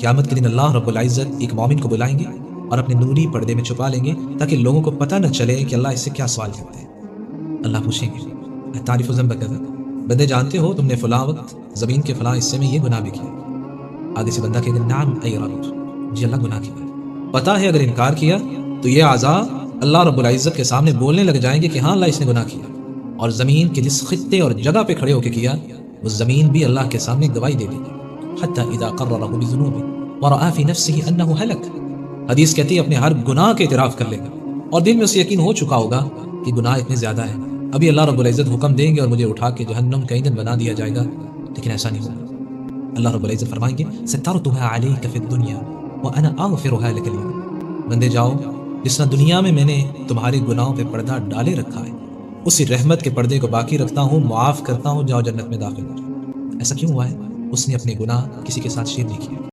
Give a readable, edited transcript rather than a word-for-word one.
قیامت کے دن اللہ رب العزت ایک مومن کو بلائیں گے اور اپنے نوری پردے میں چھپا لیں گے تاکہ لوگوں کو پتہ نہ چلے کہ اللہ اس سے کیا سوال کرتے ہیں۔ اللہ پوچھیں گے تعریف ذنب کذا، بندے جانتے ہو تم نے فلاں وقت زمین کے فلاں حصے میں یہ گناہ بھی کیا؟ آگے سے بندہ کہے گا نعم ای رب، جی اللہ گناہ کیا ہے۔ پتہ ہے اگر انکار کیا تو یہ اعضاء اللہ رب العزت کے سامنے بولنے لگ جائیں گے کہ ہاں اللہ اس نے گناہ کیا، اور زمین کے جس خطے اور جگہ پہ کھڑے ہو کے کیا اس زمین بھی اللہ کے سامنے گواہی دے دے گی، حتی اذا قررہ بذنوبہ ورأى في نفسه انه هلك، حدیث کہتی ہے اپنے ہر گناہ کے اعتراف کر لے گا اور دل میں اسے یقین ہو چکا ہوگا کہ گناہ اتنے زیادہ ہیں، ابھی اللہ رب العزت حکم دیں گے اور مجھے اٹھا کے جہنم کا ایندھن بنا دیا جائے گا، لیکن ایسا نہیں ہوگا۔ اللہ رب العزت فرمائیں گے سترتها عليك في الدنيا وانا اغفرها لك اليوم، بندے جاؤ جس طرح دنیا میں میں نے تمہارے گناہوں پہ پردہ ڈالے رکھا ہے اسی رحمت کے پردے کو باقی رکھتا ہوں، معاف کرتا ہوں، جاؤ جنت میں داخل ہو۔ ایسا کیوں ہوا ہے؟ اس نے اپنے گناہ کسی کے ساتھ شیئر نہیں کیا۔